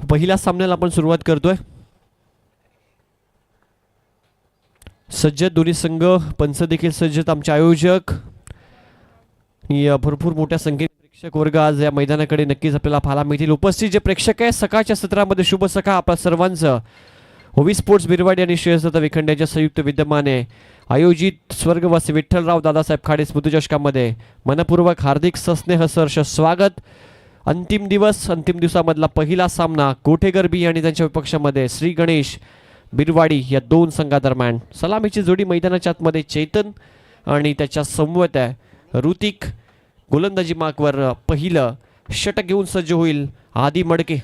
पहिल्या सामन्याला आपण सुरुवात करतोय. सज्ज दोन्ही संघ, पंच देखील सज्ज, आमचे आयोजक, भरपूर मोठ्या संख्येने प्रेक्षक वर्ग आज या मैदानाकडे नक्कीच आपल्याला पाहायला मिळतील. उपस्थित जे प्रेक्षक आहे सकाळच्या सत्रामध्ये शुभ सकाळ आपल्या सर्वांचं. ओवी स्पोर्ट्स बिरवाडी आणि श्रेयसदत्त विखंड्याच्या संयुक्त विद्यमाने आयोजित स्वर्गवासी विठ्ठलराव दादासाहेब खाडे स्मृतिचषकामध्ये मनपूर्वक हार्दिक सस्नेह सहर्ष स्वागत. अंतिम दिवसामधला पहिला सामना कोठेकर बी आणि त्यांच्या विपक्षामध्ये श्री गणेश बिरवाडी या दोन संघादरम्यान. सलामीची जोडी मैदानाच्या आतमध्ये चेतन आणि त्याच्या समवेत आहे ऋतिक. गोलंदाजी मार्कवर पहिलं षटक घेऊन सज्ज होईल आदी मडके.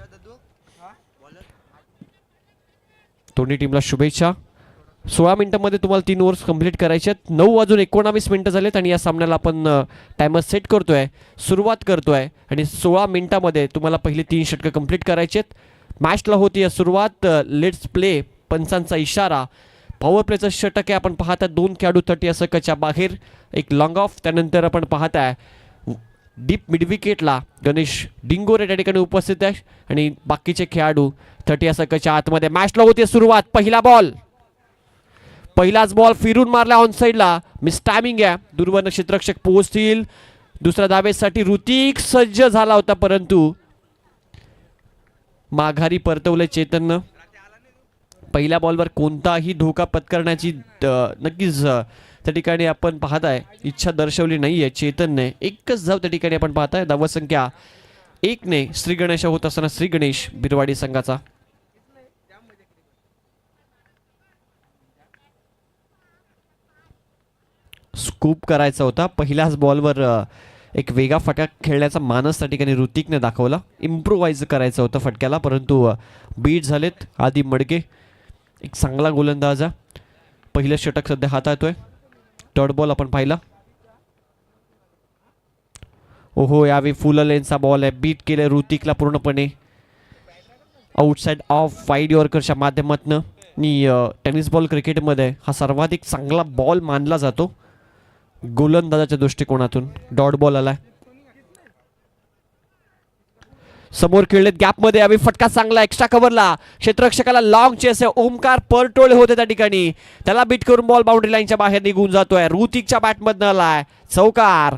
दोन्ही टीमला शुभेच्छा. 16 मिनिटांमध्ये तुम्हाला 3 ओव्हर्स कंप्लीट करायचे आहेत. 9:19 मिनिटं झालेत आणि या सामन्याला आपण टायमर सेट करतोय, सुरुवात करतोय आणि 16 मिनिटांमध्ये तुम्हाला पहिले 3 षटकं कंप्लीट करायचे आहेत. मॅचला होती सुरुवात. लेट्स प्ले पंचांचा इशारा. पॉवर प्लेचं षटक आहे. आपण पाहता 2 खेळाडू 30 षटकाच्या बाहेर, एक लॉंग ऑफ. त्यानंतर आपण पाहताय डीप मिडविकेटला गणेश डिंगोरे त्या ठिकाणी उपस्थित आहे आणि बाकीचे खेळाडू 30 षटकाच्या आतमध्ये. मॅचला होती सुरुवात. पहिलाच बॉल फिरून मारला ऑन साईडला. मिस टायमिंग आहे. दुर्वर्ण क्षेत्ररक्षक पोहोचतील. दुसऱ्या धावेसाठी ऋतिक सज्ज झाला होता परंतु माघारी परतवले चेतननं. पहिल्या बॉलवर कोणताही धोका पत्करण्याची नक्कीच त्या ठिकाणी आपण पाहताय इच्छा दर्शवली नाहीये चेतनने. एकच धाव त्या ठिकाणी आपण पाहताय. धावसंख्या 1 ने श्री गणेश होत असताना श्री गणेश बिरवाडी संघाचा. स्कूप करायचा होता. पहिल्याच बॉलवर एक वेगा फटका खेळण्याचा मानस त्या ठिकाणी ऋतिकने दाखवला. इम्प्रोवाइज करायचं होतं फटक्याला परंतु बीट झालेत आदी मडके. एक चांगला गोलंदाज आहे. पहिलं षटक सध्या हाताळतोय. डॉट बॉल आपण पाहिला. ओहो, यावेळी फुल लेनचा बॉल आहे. बीट केलं ऋतिकला पूर्णपणे आउटसाइड ऑफ वाईड यॉर्करच्या माध्यमातून. आणि टेनिस बॉल क्रिकेटमध्ये हा सर्वाधिक चांगला बॉल मानला जातो गोलंदाजाच्या दृष्टिकोनातून. डॉट बॉल आलाय. समोर खेळलेत गॅपमध्ये. यावेळी फटका चांगला एक्स्ट्रा कव्हरला. क्षेत्ररक्षकाला लॉंग चेस आहे. ओमकार परटोळे होते त्या ठिकाणी. त्याला बीट करून बॉल बाउंड्री लाईनच्या बाहेर निघून जातोय. ऋतिकच्या बॅटमधनं आलाय चौकार.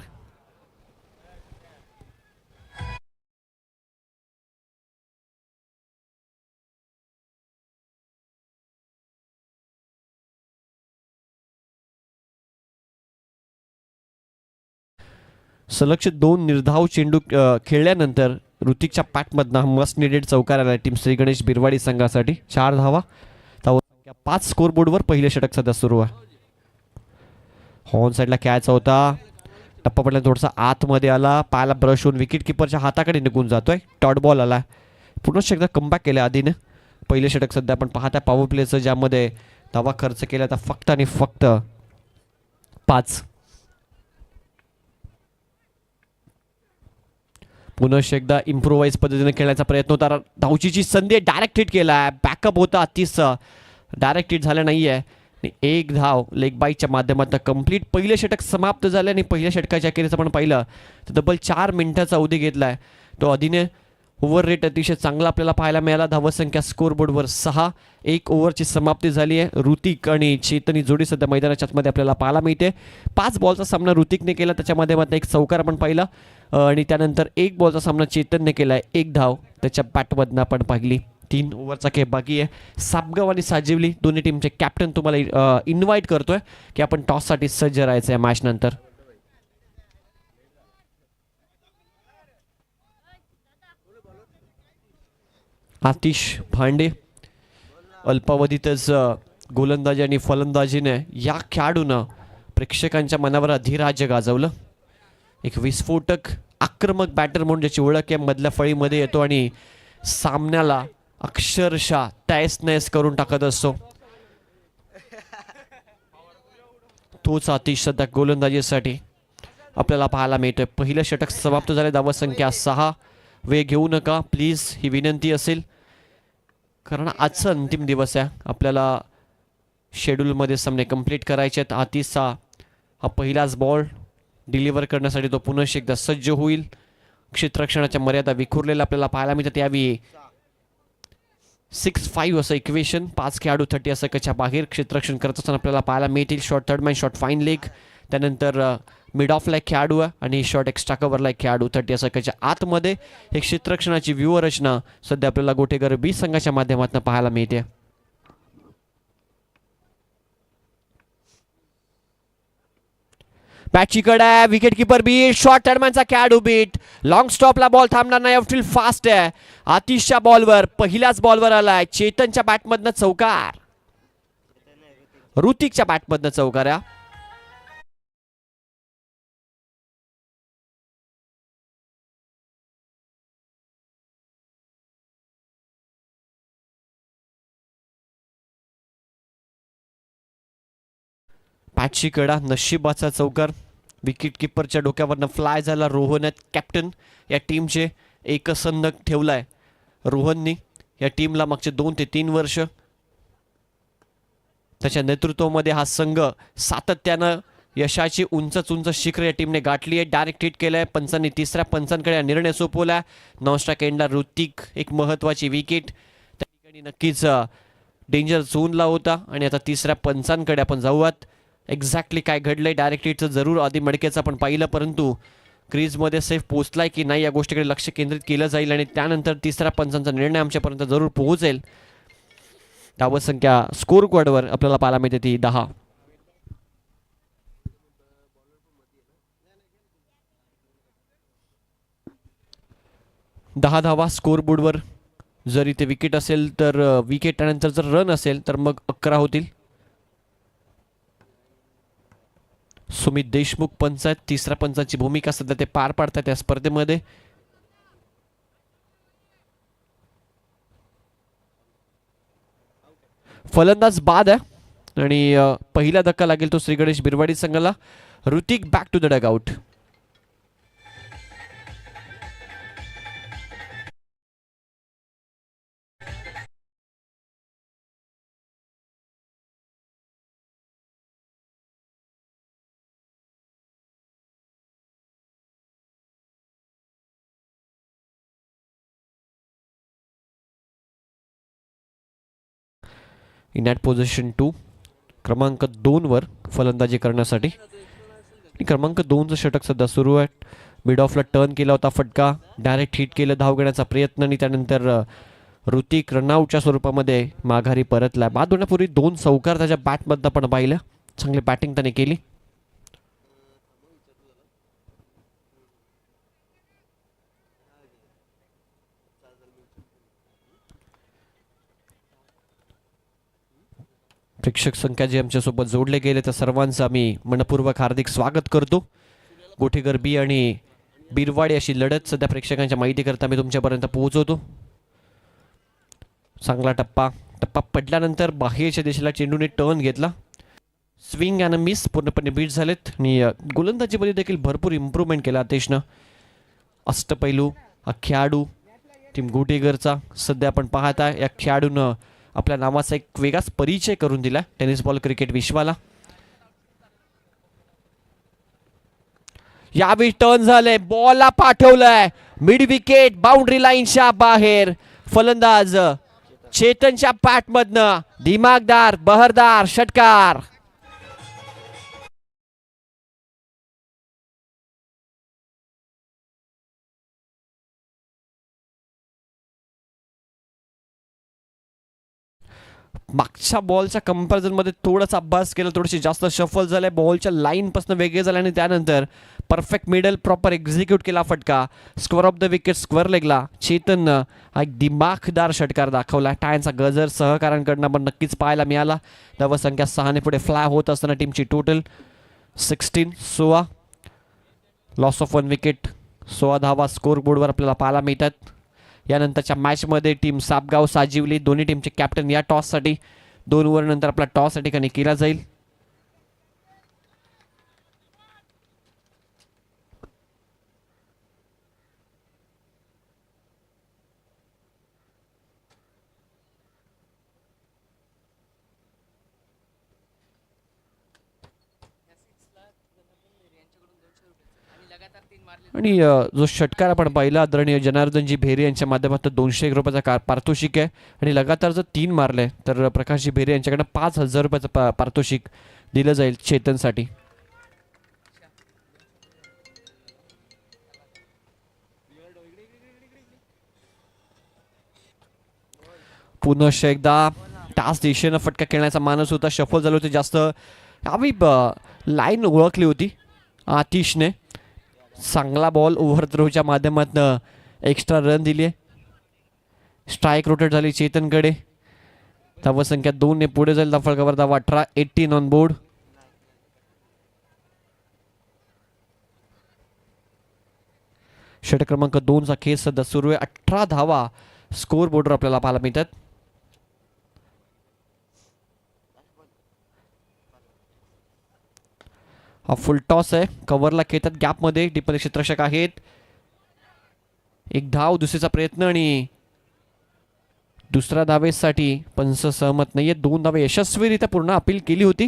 सलग 2 निर्धाव चेंडू खेळल्यानंतर ऋतिकच्या पॅटमधनं मस्ट निडेड चौकार आला टीम श्री गणेश बिरवाडी संघासाठी. 4 धावा. 5 स्कोरबोर्डवर पहिले षटक सध्या सुरू आहे. हॉर्न साईडला खेळायचा होता. टप्पा पडला थोडासा आतमध्ये आला. पायाला ब्रश होऊन विकेट किपरच्या हाताकडे निघून जातोय. डॉट बॉल आला. पुन्हा एकदा कमबॅक केलं आधीने. पहिले षटक सध्या आपण पाहताय पॉवर प्लेचं ज्यामध्ये धावा खर्च केला तर फक्त आणि फक्त 5. पुन्हा एकदा इम्प्रोवाइज पद्धतीने खेळण्याचा प्रयत्न होता. धावचीची संधी डायरेक्ट हिट केला. बॅकअप होता अतिस. डायरेक्ट हिट झालं नाहीये आणि 1 धाव लेग बाईकच्या माध्यमातून कंप्लीट. पहिले षटक समाप्त झाले आणि पहिल्या षटकाच्या अखेरीस आपण पाहिलं तर तब्बल 4 मिनिटाचा अवधी घेतलाय. तो आधीने ओव्हर रेट अतिशय चांगला आपल्याला पाहायला मिळाला. धावसंख्या स्कोरबोर्डवर 6. 1 ओव्हरची समाप्ती झाली आहे. ऋतिक आणि चेतनी जोडी सध्या मैदानाच्या आतमध्ये आपल्याला पाहायला मिळते. 5 बॉलचा सामना ऋतिकने केला. त्याच्या माध्यमातून 1 चौकार आपण पाहिला आणि त्यानंतर 1 बॉलचा सामना चेतनने केलाय. 1 धाव त्याच्या बॅटमधनं आपण पाहिली. 3 ओव्हरचा खेळ बाकी आहे. सापगाव आणि साजिवली दोन्ही टीमचे कॅप्टन तुम्हाला इन्व्हाइट करतोय की आपण टॉससाठी सज्ज राहायचं आहे मॅच नंतर. आतिश भांडे अल्पावधीतच गोलंदाजी आणि फलंदाजीने या खेळाडूनं प्रेक्षकांच्या मनावर अधिराज्य गाजवलं. एक विस्फोटक आक्रमक बॅटर म्हणून ज्याची ओळख आहे मधल्या फळीमध्ये येतो आणि सामन्याला अक्षरशः तैस नैस करून टाकत असतो. तोच आतिश सध्या गोलंदाजीसाठी आपल्याला पाहायला मिळतोय. पहिलं षटक समाप्त झाले. धावसंख्या 6. वेळ घेऊ नका प्लीज ही विनंती असेल कारण आजचा अंतिम दिवस आहे. आपल्याला शेड्यूलमध्ये सामने कंप्लीट करायचे आहेत. आतिशचा हा पहिलाच बॉल डिलिव्हर करण्यासाठी तो पुन्हा एकदा सज्ज होईल. क्षेत्ररक्षणाच्या मर्यादा विखुरलेल्या आपल्याला पाहायला मिळतात. यावेळी 6-5 असं इक्वेशन. 5 खेळाडू 30 असं बाहेर क्षेत्ररक्षण करत असताना आपल्याला पाहायला मिळतील. Shot third man, shot fine leg, त्यानंतर मिड ऑफला एक खेळाडू आहे आणि शॉट एक्स्ट्रा कव्हरला एक खेळाडू 30 असं आतमध्ये. एक क्षेत्ररक्षणाची व्यूहरचना सध्या आपल्याला गोटेगर बी संघाच्या माध्यमातून पाहायला मिळते. बॅटची कड आहे, विकेट किपर बीट, शॉर्ट थर्डमॅनचा खेळाडू बीट, लॉंग स्टॉपला बॉल थांबणार नाही. ऑफफिल्ड फास्ट आहे. आतिशच्या बॉलवर, पहिल्याच बॉलवर आलाय. चेतनच्या बॅटमधनं चौकार, ऋतिकच्या बॅटमधनं चौकार आहे. बॅटची कडा, नशिबाचा चौकार. विकेट किपरच्या डोक्यावरनं फ्लाय झाला. रोहन आहेत कॅप्टन या टीमचे. एकसंध ठेवलाय रोहननी या टीमला मागचे 2 ते 3 वर्ष. त्याच्या नेतृत्वामध्ये हा संघ सातत्यानं यशाची उंच उंच शिखर या टीमने गाठली आहे. डायरेक्ट हिट केलंय. पंचांनी तिसऱ्या पंचांकडे निर्णय सोपवला. नॉनस्ट्राइक एंडला ऋतिक एक महत्वाची विकेट. त्या ठिकाणी नक्कीच डेंजर झोनला होता. आणि आता तिसऱ्या पंचांकडे आपण जाऊयात. एक्झॅक्टली काय घडलंय डायरेक्ट हिटचं जरूर आधी मडकेचं आपण पाहिलं, परंतु क्रीजमध्ये सेफ पोहोचलाय की नाही या गोष्टीकडे लक्ष केंद्रित केलं जाईल आणि त्यानंतर तिसऱ्या पंचांचा निर्णय आमच्यापर्यंत जरूर पोहोचेल. धावत संख्या स्कोर बोर्डवर आपल्याला पाहायला मिळते ती 10. 10 धावा स्कोर बोर्डवर. जर इथे विकेट असेल तर विकेट त्यानंतर जर रन असेल तर मग 11 होतील. सुमित देशमुख पंच आहेत. तिसऱ्या पंचाची भूमिका सध्या ते पार पाडतात या स्पर्धेमध्ये. फलंदाज बाद आहे आणि पहिला धक्का लागेल तो श्री गणेश बिरवाडी संघाला. Hrithik back to the dugout. In at position 2 क्रमांक 2 वर फलंदाजी करण्यासाठी. क्रमांक 2चं षटक सध्या सुरू आहे. मिड ऑफला टर्न केला होता फटका, डायरेक्ट हिट केलं धाव घेण्याचा प्रयत्न आणि त्यानंतर ऋतिक रनआउटच्या स्वरूपामध्ये माघारी परतला. बाद होण्यापूर्वी 2 चौकार त्याच्या बॅटमधनं पण पाहिलं. चांगली बॅटिंग त्याने केली. प्रेक्षक संख्या जे आमच्यासोबत जोडले गेले त्या सर्वांचं आम्ही मनपूर्वक हार्दिक स्वागत करतो. गोठेकर बी आणि बिरवाडी अशी लढत सध्या प्रेक्षकांच्या माहितीकरता मी तुमच्यापर्यंत पोहोचवतो. चांगला टप्पा पडल्यानंतर बाहेरच्या दिशेला चेंडूने टर्न घेतला. स्विंग आणि मिस पूर्णपणे बीट झालेत आणि गोलंदाजीमध्ये देखील भरपूर इम्प्रूव्हमेंट केला अतेशनं. अष्टपैलू हा खेळाडू टीम गोटेगरचा सध्या आपण पाहता या खेळाडूनं आपल्या नावाचा एक वेगळाच परिचय करून दिला टेनिस बॉल क्रिकेट विश्वाला. यावेळी टर्न झालंय, बॉलला पाठवलंय मिड विकेट बाउंड्री लाईनच्या बाहेर. फलंदाज चेतनच्या पॅटमधनं दिमागदार बहरदार षटकार. मागच्या बॉलच्या कंपॅरिझनमध्ये थोडासा अभ्यास केला, थोडीशी जास्त शफल झालंय. बॉलच्या लाईनपासून वेगळे झाले आणि त्यानंतर परफेक्ट मिडल प्रॉपर एक्झिक्यूट केला फटका. Square of the wicket square लेगला चेतननं हा एक दिमाखदार षटकार दाखवला. टाळ्यांचा गजर सहकाऱ्यांकडनं पण नक्कीच पाहायला मिळाला. धावसंख्या 6 पुढे फ्लाय होत असताना टीमची टोटल 16. Loss of 1 wicket. 16 धावा स्कोर बोर्डवर आपल्याला पाहायला मिळतात. यानंतरच्या मॅचमध्ये टीम सापगाव साजिवली दोन्ही टीमचे कॅप्टन या टॉससाठी 2 ओव्हर नंतर आपला टॉस या ठिकाणी केला जाईल. आणि जो षटकार आपण पाहिला आदरणीय जनार्दनजी भेरे यांच्या माध्यमातून 201 रुपयाचा पारितोषिक आहे आणि लगातार जर 3 मारले तर प्रकाशजी भेरे यांच्याकडनं 5000 रुपयाचं पारितोषिक दिलं जाईल चेतनसाठी. पुनश्च एकदा त्याच दिशेनं फटका खेळण्याचा मानस होता. शफल झालं होते जास्त. आम्ही लाईन ओळखली होती आतिशने. चांगला बॉल ओव्हर थ्रोच्या माध्यमातून एक्स्ट्रा रन दिली आहे. स्ट्राईक रोटेट झाली चेतनकडे. धावसंख्या 2 ने पुढे जाईल. धावफलकावर धावा 18, 18 ऑन बोर्ड. षटक क्रमांक 2 चा खेळ सध्या सुरू आहे. 18 धावा स्कोर बोर्डवर आपल्याला पाहायला मिळतात. हा फुल टॉस आहे. कव्हरला खेळतात गॅपमध्ये. डिपल क्षेत्ररक्षक आहेत. एक धाव दुसरीचा प्रयत्न आणि दुसऱ्या धावेसाठी पंच सहमत नाहीये. 2 धावे यशस्वीरित्या पूर्ण अपील केली होती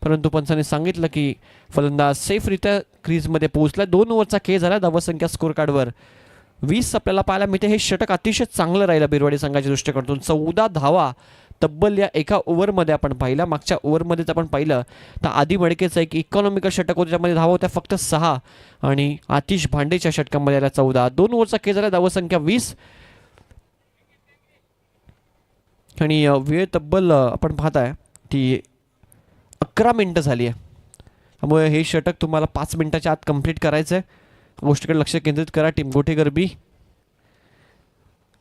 परंतु पंचाने सांगितलं की फलंदाज सेफरित्या क्रीजमध्ये पोहोचला. 2 ओव्हरचा खेळ झाला. धावसंख्या स्कोर कार्डवर 20 आपल्याला पाहायला मिळते. हे षटक अतिशय चांगलं राहिलं बिरवाडी संघाच्या दृष्टिकोनातून. 14 धावा तब्बल या एका ओव्हरमध्ये आपण पाहिला. मागच्या ओव्हरमध्येच आपण पाहिलं तर आधी मडकेचं एक इकॉनॉमिकल षटक होतं त्यामध्ये धावा होत्या फक्त 6 आणि आतिश भांडेच्या षटकामध्ये आल्या 14. 2 ओव्हरचा खेळ झाला. धावसंख्या 20 आणि वेळ तब्बल आपण पाहताय ती 11 मिनिटं झाली आहे. त्यामुळे हे षटक तुम्हाला 5 मिनिटाच्या आत कंप्लीट करायचं आहे. गोष्टीकडे लक्ष केंद्रित करा. टीम गोटेकर बी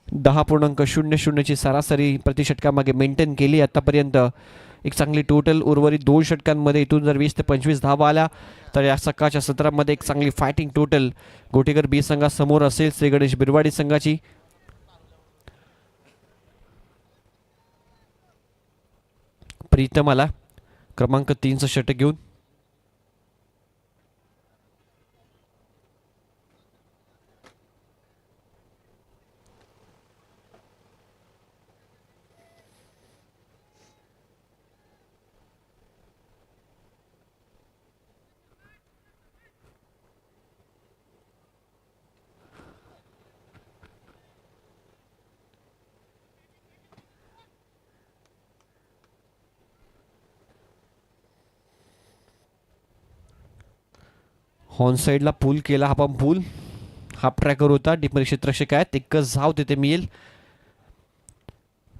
10.00 ची सरासरी प्रति षटकामागे मेंटेन केली आतापर्यंत. एक चांगली टोटल उर्वरित 2 षटकांमध्ये इथून जर 20 ते 25 धावा आल्या तर या सकाळच्या सत्रामध्ये एक चांगली फायटिंग टोटल गोटेकर बी संघासमोर असेल श्री गणेश बिरवाडी संघाची. प्रीतम आला क्रमांक 3चं षटक घेऊन. हॉर्न साईडला पूल केला. हा पण पूल हाफ ट्रॅकर होता. डिपरी क्षेत्ररक्षक आहेत. एकच धाव तिथे मिळेल.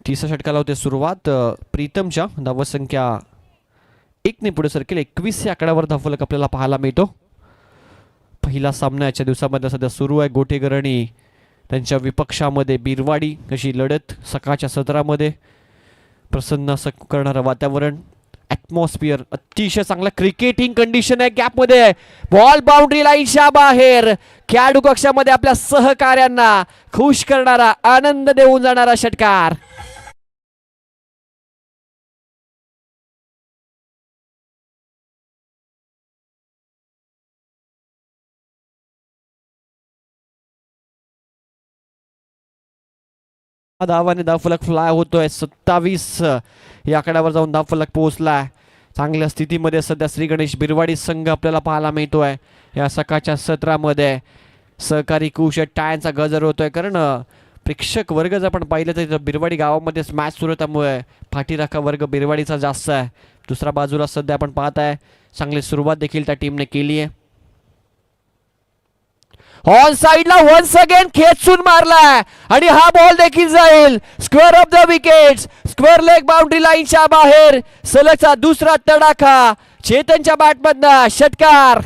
30 षटकाला होते सुरुवात प्रीतमच्या. धावसंख्या 1 ने पुढे सरकेल. 21 या आकड्यावर धावफलक आपल्याला पाहायला मिळतो. पहिला सामना याच्या दिवसामध्ये सध्या सुरू आहे. गोटेकर आणि त्यांच्या विपक्षामध्ये बिरवाडी अशी लढत. सकाळच्या सत्रामध्ये प्रसन्न असं करणारं वातावरण ॲटमॉस्फिअर. अतिशय चांगला क्रिकेटिंग कंडिशन आहे. गॅपमध्ये बॉल बाउंड्री लाईनच्या बाहेर. खेळाडू कक्षामध्ये आपल्या सहकार्यांना खुश करणारा आनंद देऊन जाणारा षटकार. धावाने धावफलक फ्लाय होतोय. 27 या आकड्यावर जाऊन धावफलक पोहोचलाय. चांगल्या स्थितीमध्ये सध्या श्री गणेश बिरवाडी संघ आपल्याला पाहायला मिळतोय. या सकाळच्या सत्रामध्ये सहकारी खुश टाळ्यांचा गजर होतोय कारण प्रेक्षक वर्ग जर आपण पाहिलं तर बिरवाडी गावामध्येच मॅच सुरू त्यामुळे पाठीराखा वर्ग बिरवाडीचा जास्त आहे. दुसऱ्या बाजूला सध्या आपण पाहताय चांगली सुरुवात देखील त्या टीमने केली आहे. ऑन साइडला वन्स अगेन खेचून मारलाय आणि हा बॉल देखील जाईल square of the wickets. Square leg boundary लाईनच्या बाहेर. सलगचा दुसरा तडाखा चेतनच्या बॅटमधनं षटकार.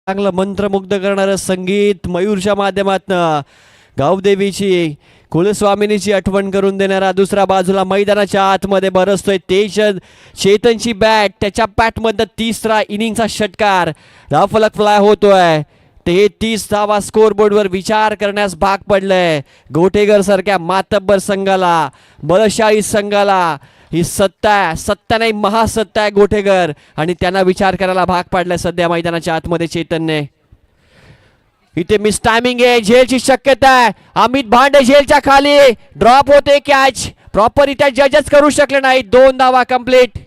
चांगलं मंत्रमुग्ध करणारं संगीत मयूरच्या माध्यमातनं गावदेवीची कुलस्वामिनीची आठवण करून देणारा. दुसऱ्या बाजूला मैदानाच्या आतमध्ये बरसतोय चेतनची बॅट. त्याच्या बॅटमधनं तिसरा इनिंगचा षटकार. धावफलक फ्लाय होतोय. 33 धावा स्कोर बोर्डवर विचार करण्यास भाग पडलंय गोटेगर सारख्या मातब्बर संघाला, बलशाही संघाला. ही सत्ता आहे, सत्ता नाही महासत्ता आहे गोटेगर, आणि त्यांना विचार करायला भाग पडलाय सध्या मैदानाच्या आतमध्ये चैतन्य. इथे मिस टायमिंग आहे, झेलची शक्यता आहे. अमित भांडे झेलच्या खाली ड्रॉप होते कॅच, प्रॉपर इथे जजच करू शकले नाही. 2 धावा कंप्लीट.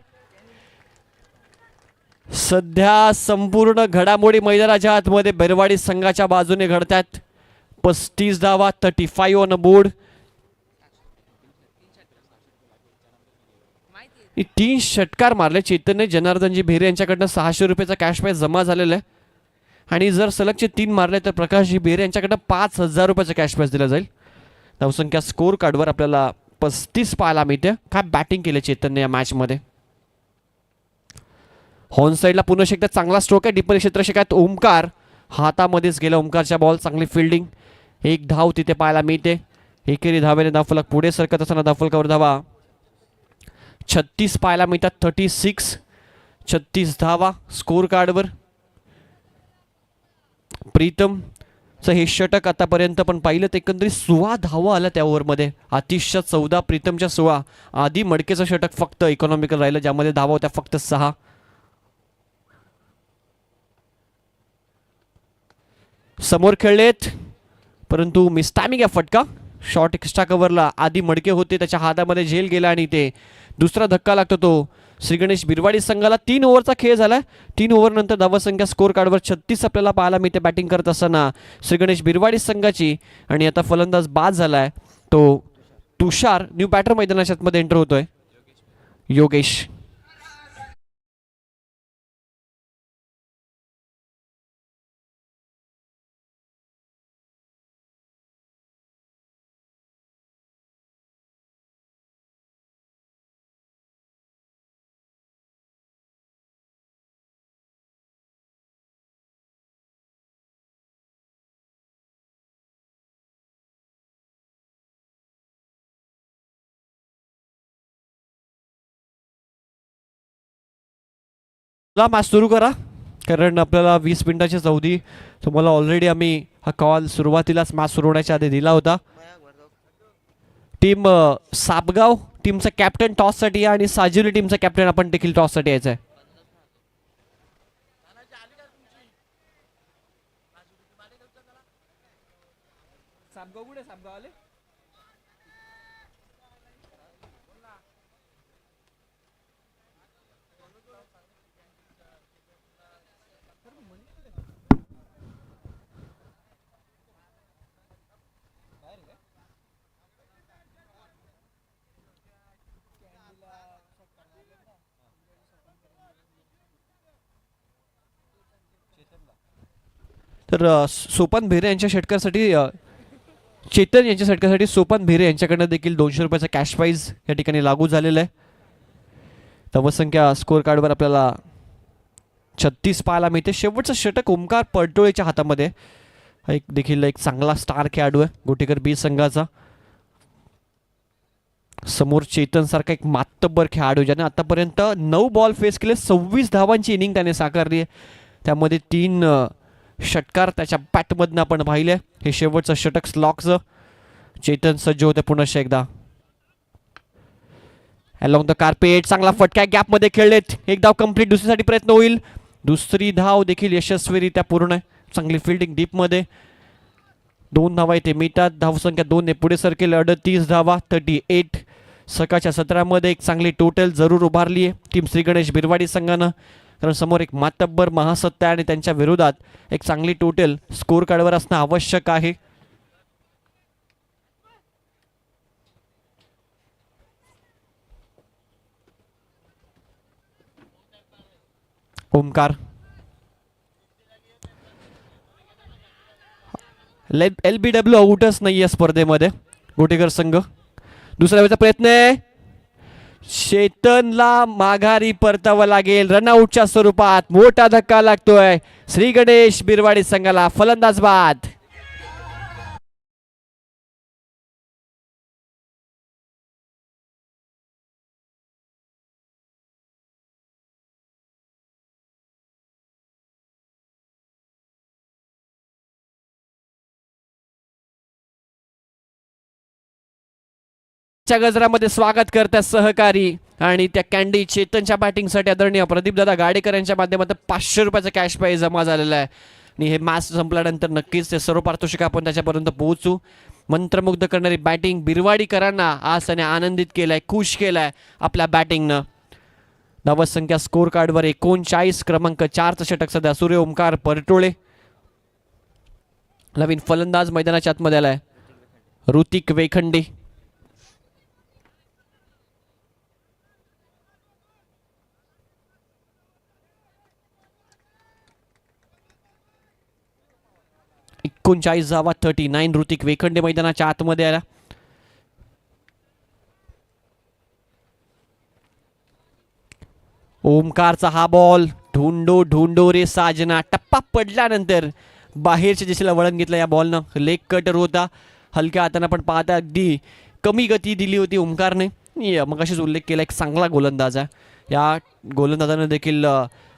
सध्या संपूर्ण घडामोडी मैदानाच्या आतमध्ये बेरवाडी संघाच्या बाजूने घडतात. 35 धावा, 35 ऑन बोर्ड. 3 षटकार मारले चैतन्य. जनार्दनजी भेरे यांच्याकडनं 600 रुपयाचा कॅश प्राइज जमा झालेला आहे, आणि जर सलगचे 3 मारले तर प्रकाशजी भेरे यांच्याकडनं 5000 रुपयाचा कॅश प्राइज दिला जाईल. धावसंख्या स्कोर कार्डवर आपल्याला 35 पाहायला मिळते. काय बॅटिंग केले चैतन्य या मॅच मध्ये. हॉर्न साईडला पुन्हा एकदा चांगला स्ट्रोक आहे. डिपर क्षेत्ररक्षकात ओमकार, हातामध्येच गेला ओमकारच्या बॉल. चांगली फिल्डिंग. 1 धाव तिथे पाहायला मिळते. एकेरी धावेने धावफलक पुढे सरकत असताना धावफलकावर धावा 36 पाहायला मिळतात. 36 धावा स्कोर कार्डवर. प्रीतमचं हे षटक आतापर्यंत पण पाहिलं तर एकंदरीत 16 धावा आल्या त्या ओव्हरमध्ये. आतिशच्या 14, प्रीतमच्या 16. आधी मडकेचं षटक फक्त इकॉनॉमिकल राहिलं, ज्यामध्ये धावा होत्या फक्त 6. समोर खेळलेत, परंतु मिस टायमिंग या फटका. शॉर्ट एक्स्ट्रा कव्हरला आधी मडके होते, त्याच्या हातामध्ये झेल गेला आणि ते दुसरा धक्का लागतो तो श्री गणेश बिरवाडी संघाला. 3 ओव्हरचा खेळ झाला. 3 ओव्हर नंतर धावसंख्या स्कोर कार्डवर 36 आपल्याला पाहायला मिळते बॅटिंग करत असताना श्री गणेश बिरवाडी संघाची. आणि आता फलंदाज बाद झालाय तो तुषार. न्यू बॅटर मैदानाच्या मध्ये एंटर होतोय योगेश. मॅच सुरू करा, कारण आपल्याला 20 मिनिटाची अवधी तुम्हाला ऑलरेडी आम्ही हा कॉल सुरुवातीलाच मॅच सुरू होण्याच्या आधी दिला होता. टीम सापगाव टीमचा कॅप्टन टॉससाठी आहे, आणि साजिवली टीमचा कॅप्टन आपण देखील टॉससाठी यायचा आहे. तर सोपान भेरे यांच्या षटकासाठी चेतन यांच्या षटकासाठी सोपान भेरे यांच्याकडनं देखील 200 रुपयाचा कॅश प्राइज या ठिकाणी लागू झालेला आहे. धावसंख्या स्कोर कार्डवर आपल्याला 36 पाहायला मिळते. शेवटचं षटक ओमकार पडटोळेच्या हातामध्ये. एक देखील एक चांगला स्टार खेळाडू आहे गोटेकर बी संघाचा. समोर चेतन सारखा एक मातब्बर खेळाडू ज्याने आतापर्यंत 9 बॉल फेस केले. 26 धावांची इनिंग त्याने साकारली आहे, त्यामध्ये 3 षटकार त्याच्या बॅटमधनं आपण पाहिले. हे शेवटचं षटक स्लॉकचं. चेतन सज्ज होते पुन्हा एकदा. अलॉंग द कार्पेट चांगला फटका गॅप मध्ये खेळलेत. 1 धाव कंप्लीट. दुसरीसाठी प्रयत्न होईल. दुसरी धाव देखील यशस्वीरित्या पूर्ण आहे. चांगली फिल्डिंग डीप मध्ये. 2 धावा इथे मिळतात. धावसंख्या 2 ने पुढे सरकेल. 38 धावा 38. सकाळच्या सत्रामध्ये एक चांगली टोटल जरूर उभारली आहे टीम श्री गणेश बिरवाडी संघानं, कारण समोर एक मातब्बर महासत्ता आहे आणि त्यांच्या विरोधात एक चांगली टोटल स्कोर कार्डवर असणं आवश्यक आहे. ओमकार LBW आउटच नाही या स्पर्धेमध्ये गोटेकर संघ. दुसऱ्या वेळेचा प्रयत्न आहे. चेतनला माघारी परतावं लागेल रनआउटच्या स्वरूपात. मोठा धक्का लागतोय श्री गणेश बिरवाडी संघाला. फलंदाज बाद. च्या गजरामध्ये स्वागत करतात सहकारी आणि त्या कॅन्डी चेतनच्या बॅटिंगसाठी आदरणीय प्रदीपदादा गाडेकर यांच्या माध्यमातून 500 रुपयाचा कॅश प्राइज जमा झालेला आहे. आणि हे मॅच संपल्यानंतर नक्कीच ते सर्व पारितोषिक आपण त्याच्यापर्यंत पोहोचू. मंत्रमुग्ध करणारी बॅटिंग बिरवाडीकरांना आज त्याने आनंदित केलाय, खुश केलाय आपल्या बॅटिंगनं. धावसंख्या स्कोर कार्डवर 39 क्रमांक 4चं षटक सध्या सूर्य ओमकार परटोळे. नवीन फलंदाज मैदानाच्या आतमध्ये आलाय ऋतिक वेखंडे. धावा 39 ऋतिक वेखंडे मैदानाच्या आतमध्ये आला. ओमकारचा हा बॉल ढूंढो ढूंढो रे साजना, टप्पा पडल्यानंतर बाहेरच्या दिशेला वळण घेतलं या बॉलनं. लेग कटर होता, हलक्या हाताने पण पाहता अगदी कमी गती दिली होती ओमकारने. मग अशीच उल्लेख केला एक चांगला गोलंदाज आहे. या गोलंदाजाने देखील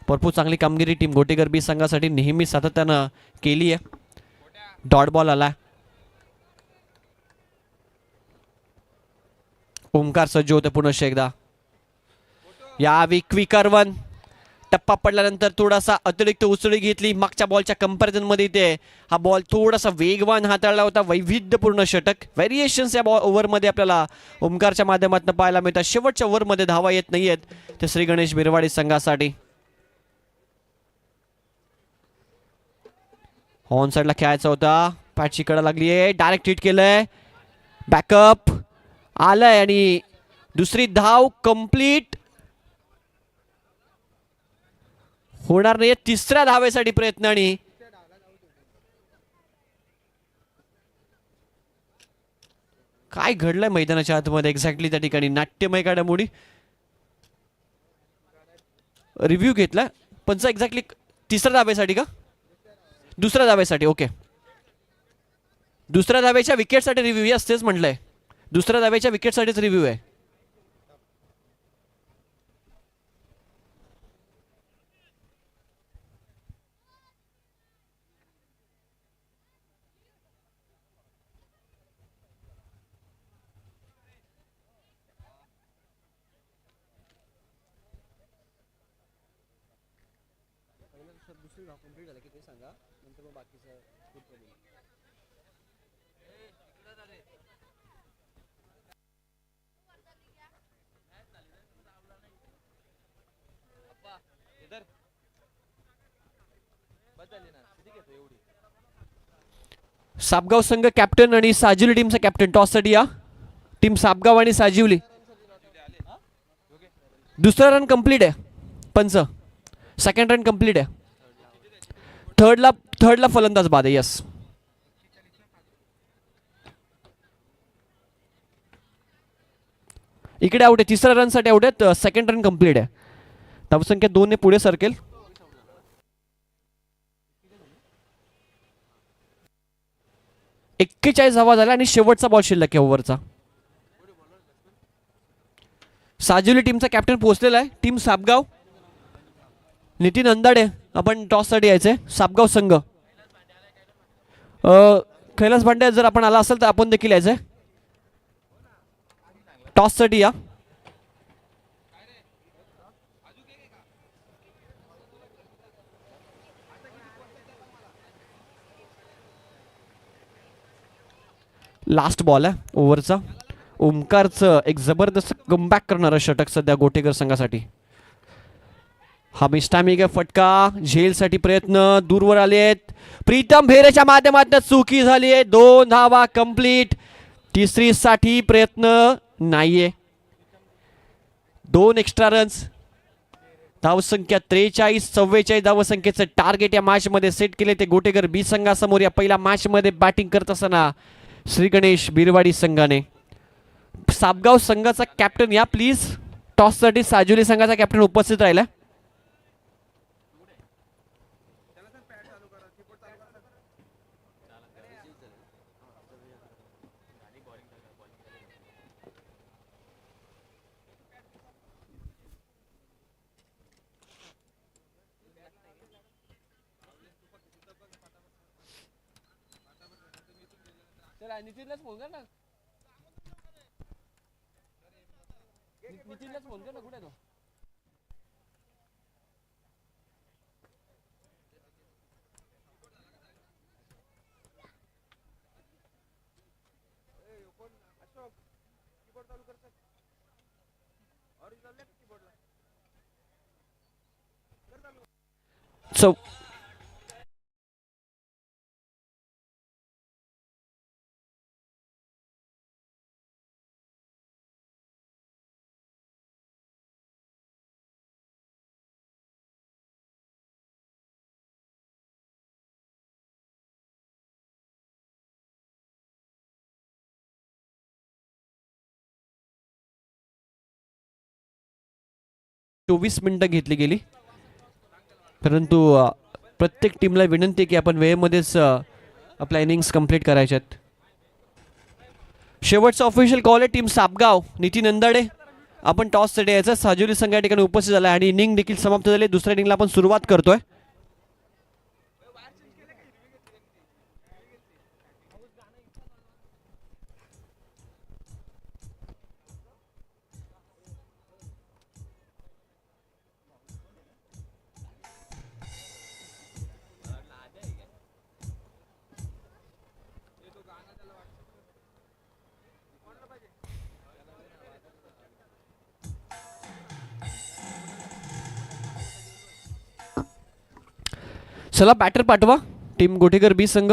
भरपूर चांगली कामगिरी टीम गोटेकर बी संघासाठी नेहमी सातत्यानं केली आहे. डॉट बॉल आला. ओमकार सज्ज होते पुनश्च एकदा. यावी क्विकर वन, टप्पा पडल्यानंतर थोडासा अतिरिक्त उसळी घेतली मागच्या बॉलच्या कंपॅरिझन मध्ये. इथे हा बॉल थोडासा वेगवान हाताळला होता. वैविध्यपूर्ण षटक, व्हेरिएशन्स या ओव्हरमध्ये आपल्याला ओमकारच्या माध्यमातून पाहायला मिळतात. शेवटच्या ओव्हरमध्ये धावा येत नाहीयेत ते श्री गणेश बिरवाडी संघासाठी. ऑन साइडला खेळायचा होता, पॅटची कडा लागलीये, डायरेक्ट हिट केलंय, बॅकअप आलंय आणि दुसरी धाव कंप्लीट होणार नाही. तिसऱ्या धावेसाठी प्रयत्न आणि काय घडलंय मैदानाच्या आतमध्ये एक्झॅक्टली त्या ठिकाणी. नाट्यमय घडामोडी रिव्ह्यू घेतला पंच एक्झॅक्टली तिसऱ्या धावेसाठी का दुसऱ्या धावेसाठी. ओके, दुसऱ्या धावेच्या विकेटसाठी रिव्ह्यू. यस तेच म्हटलंय, दुसऱ्या धावेच्या विकेटसाठीच रिव्ह्यू आहे. सापगाव संघ कॅप्टन आणि साजिवली टीमचा कॅप्टन टॉस साठी या. टीम सापगाव आणि साजिवली. दुसरा रन कंप्लीट आहे पंच, सेकंड रन कंप्लीट आहे. थर्डला फलंदाज बाद आहे. यस, इकडे आउट आहे. तिसऱ्या रन साठी आउट आहे. सेकंड रन कंप्लीट आहे. धावसंख्या 2 ने पुढे सरकेल. 41 धावा झाला आणि शेवटचा बॉल शिल्लक आहे ओव्हरचा. साजिवली टीमचा कॅप्टन पोहोचलेला आहे. टीम सापगाव नितीन अंदाडे आपण टॉस साठी यायचंय. सापगाव संघ कैलास भांड्या जर आपण आला असेल तर आपण देखील यायचंय टॉस साठी या. लास्ट बॉल आहे ओव्हरचा. ओमकारचं एक जबरदस्त कमबॅक करणारं षटक सध्या गोटेकर संघासाठी. हा मिस्टामिक फटका, झेलसाठी प्रयत्न दूरवर आलेत. प्रीतम भेरेच्या माध्यमातून चुकी झाली आहे. 2 धावा कंप्लीट. तिसरी साठी प्रयत्न नाहीये. 2 एक्स्ट्रा रन्स. धावसंख्या 43-44 धावसंख्येचं टार्गेट या मॅच मध्ये सेट केले ते गोटेकर बी संघासमोर. या पहिल्या मॅच मध्ये बॅटिंग करत असताना श्री गणेश बिरवाडी संघाने. सापगाव संघाचा कॅप्टन या प्लीज. टॉस साठी साजुली संघाचा कॅप्टन उपस्थित राहिला. नितीनलाच फोन कर ना. So चोवीस मिनिटं घेतली गेली, परंतु प्रत्येक टीमला विनंती आहे की आपण वेळेमध्येच आपल्या इनिंग्स कंप्लीट करायच्यात. शेवटचा ऑफिशियल कॉल आहे टीम सापगाव नितीन नंदाडे. आपण टॉस साठी यायचं साजुली संघ या ठिकाणी उपस्थित झाला आणि इनिंग देखील समाप्त झाली. दुसऱ्या इनिंगला आपण सुरुवात करतोय. चला बॅटर पाठवा टीम गोटेकर बी संघ.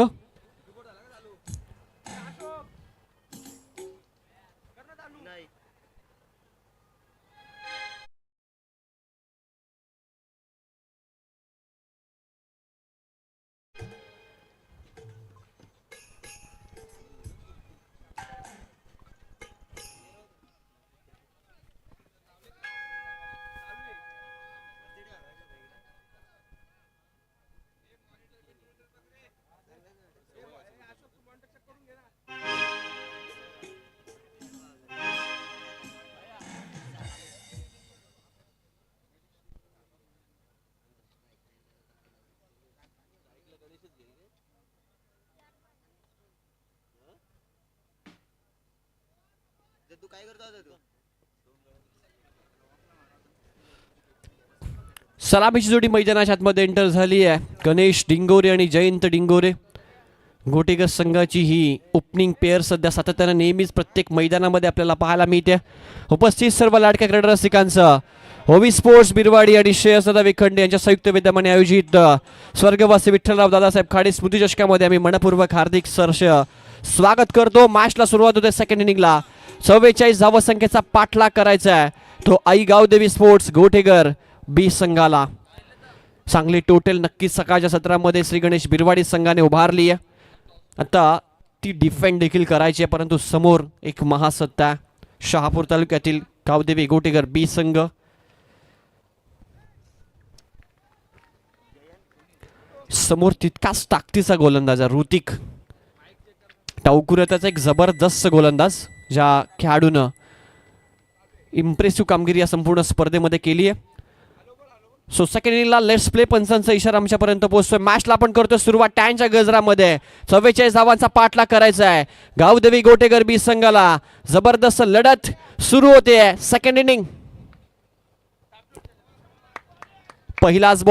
सलामीची जोडी मैदानाच्या आतमध्ये एंटर झाली आहे. गणेश डिंगोरे आणि जयंत डिंगोरे गोटेकर संघाची ही ओपनिंग पेअर सध्या सातत्याने नेहमीच प्रत्येक मैदानामध्ये आपल्याला पाहायला मिळते. उपस्थित सर्व लाडक्या क्रीडा रसिकांचं ओवी स्पोर्ट्स बिरवाडी आणि श्रेयसदा विखंडे यांच्या संयुक्त विद्यमाने आयोजित स्वर्गवासी विठ्ठलराव दादासाहेब खाडे स्मृती चषकामध्ये आम्ही मनपूर्वक हार्दिक सहर्ष स्वागत करतो. मॅचला सुरुवात होते सेकंड इनिंगला. 44 धावसंख्येचा पाठलाग करायचा आहे तो आई गावदेवी स्पोर्ट्स गोटेकर बी संघाला. चांगली टोटल नक्कीच सकाळच्या सत्रामध्ये श्री गणेश बिरवाडी संघाने उभारली आहे. आता ती डिफेंड देखील करायची आहे, परंतु समोर एक महासत्ता शहापूर तालुक्यातील गावदेवी गोटेकर बी संघ. समोर तितकाच ताकदीचा गोलंदाज आहे ऋतिक टावकुरे. त्याचा एक जबरदस्त गोलंदाज ज्या खेळाडूनं इम्प्रेसिव्ह कामगिरी या संपूर्ण स्पर्धेमध्ये केली आहे. सो सेकंड इनिंगला लेट्स प्ले पंचांचा इशारा आमच्यापर्यंत पोहोचतोय. मॅचला आपण करतोय सुरुवात टॅनच्या गजरामध्ये. 44 धावांचा पाठलाग करायचा आहे गावदेवी गोटेकर बी संघाला. जबरदस्त लढत सुरू होते सेकंड इनिंग. पहिलाच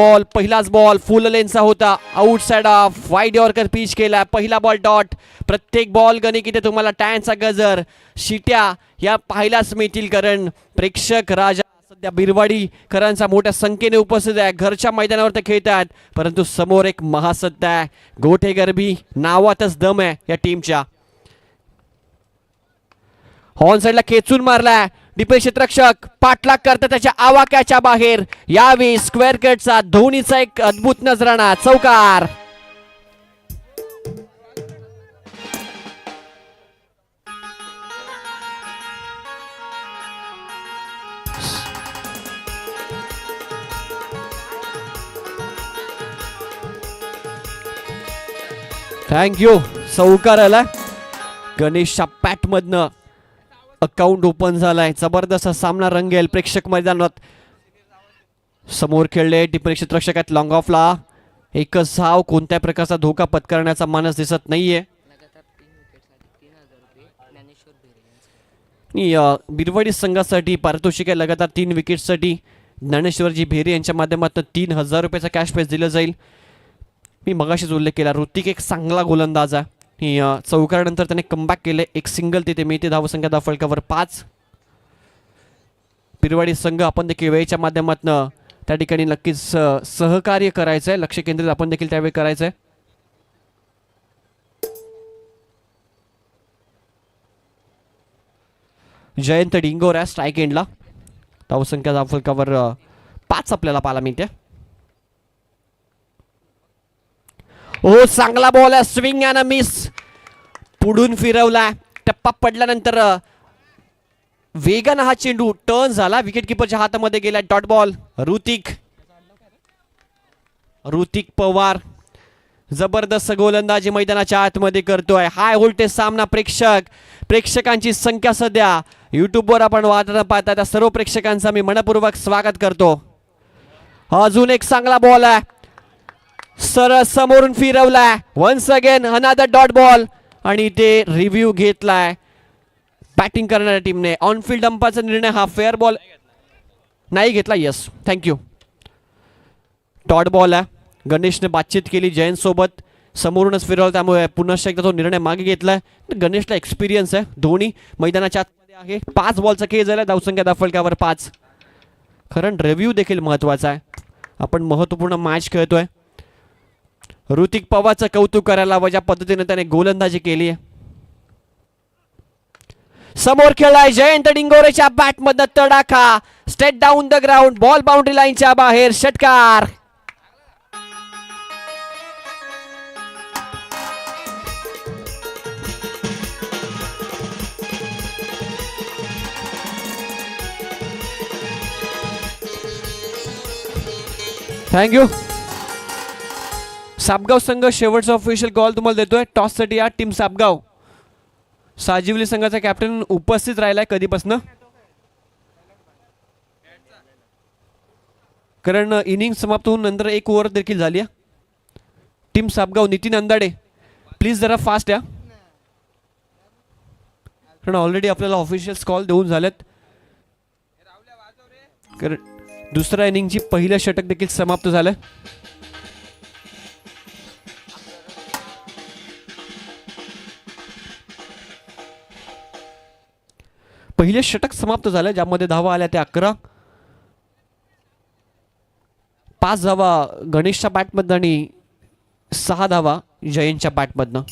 बॉल फुल लेनचा होता. Outside of wide yorker pitch केला. पहिला बॉल डॉट. प्रत्येक बॉल गणिक इथे तुम्हाला टॅनचा गजर शिट्या या पाहायलाच मिळतील, कारण प्रेक्षक राजा सध्या बिरवाडीकरांचा मोठ्या संख्येने उपस्थित आहे. घरच्या मैदानावर ते खेळत आहेत, परंतु समोर एक महासत्ता आहे गोटेकर बी. नावातच दम आहे या टीमच्या. हॉर्न साइडला खेचून मारलाय डिफेन्स क्षेत्ररक्षक. पाठलाग करतात त्याच्या आवाक्याच्या बाहेर. यावेळी स्क्वेअर कटचा धोनीचा एक अद्भुत नजराणा. चौकार. थँक्यू. चौकार आला. गणेशच्या पॅट मधनं अकाउंट ओपन झालाय. जबरदस्त सामना रंगेल प्रेक्षक मैदानात. समोर खेळले टिप्पणी क्षेत्ररक्षक आहेत लॉंग ऑफला. एकच धाव. कोणत्या प्रकारचा धोका पत्करण्याचा मानस दिसत नाहीये. बिरवडी संघासाठी पारितोषिक आहे लगातार 3 विकेटसाठी ज्ञानेश्वरजी भेरे यांच्या माध्यमातून 3000 रुपयाचा कॅश प्राइज दिलं जाईल. मी मगाशीच उल्लेख केला ऋतिक एक चांगला गोलंदाज आहे. चौकारानंतर त्याने कमबॅक केले. एक सिंगल तिथे मिळते. धावसंख्या धावफलकावर 5. बिरवाडी संघ आपण देखील वेळेच्या माध्यमातून त्या ठिकाणी नक्कीच सहकार्य करायचं आहे. लक्ष केंद्रित आपण देखील त्यावेळी करायचं आहे. जयंत डिंगोर आहे स्ट्राईक एंडला. धावसंख्या धावफलकावर 5 आपल्याला पाहायला मिळते. ओ चांगला बॉल आहे. Swing and miss. पुढून फिरवला. टप्पा पडल्यानंतर वेगानं हा चेंडू टर्न झाला. विकेट किपरच्या हातामध्ये गेला. Dot ball. ऋतिक पवार जबरदस्त गोलंदाजी मैदानाच्या आतमध्ये करतोय. हाय व्होल्टेज सामना. प्रेक्षकांची संख्या सध्या युट्यूबवर आपण वाटत पाहता त्या सर्व प्रेक्षकांचा मी मनपूर्वक स्वागत करतो. अजून एक चांगला बॉल आहे. सरळ समोरून फिरवलाय. Once again another dot ball आणि ते रिव्ह्यू घेतलाय बॅटिंग करणाऱ्या टीमने. ऑनफिल्ड अंपायरचा निर्णय हा फेअर बॉल नाही घेतला. Yes thank you. डॉट बॉल आहे. गणेशने बातचीत केली जयंत सोबत. समोरूनच फिरवलं त्यामुळे पुन्हा एकदा तो निर्णय मागे घेतलाय. गणेशला एक्सपिरियन्स आहे. धोनी मैदानाच्या आतमध्ये आहे. 5 बॉलचा खेळ झाला. धावसंख्या धावफलकावर 5. कारण रिव्ह्यू देखील महत्वाचा आहे. आपण महत्वपूर्ण मॅच खेळतोय. ऋतिक पवारचं कौतुक करायला व ज्या पद्धतीने त्याने गोलंदाजी केली आहे. समोर खेळलाय जयंत डिंगोरेच्या बॅट मधनं तडाखा. Straight down the ground. Ball boundary लाईनच्या बाहेर. षटकार. थँक्यू. सापगाव संघ शेवटचा ऑफिशियल कॉल तुम्हाला देतोय. टॉससाठी या टीम सापगाव. साजिवली संघाचा कॅप्टन उपस्थित राहिलाय कधीपासून. कारण इनिंग समाप्त होऊन नंतर 1 ओव्हर देखील झाली आहे. टीम सापगाव नितीन अंदाडे प्लीज जरा फास्ट या. कारण ऑलरेडी आपल्याला ऑफिशियल कॉल देऊन झालेत. कारण दुसऱ्या इनिंगची पहिलं षटक देखील समाप्त झालं. पहिले षटक समाप्त झालं ज्यामध्ये धावा आल्या त्या 11. 5 धावा गणेशच्या बॅटमधनं आणि 6 धावा जयंतच्या बॅटमधनं.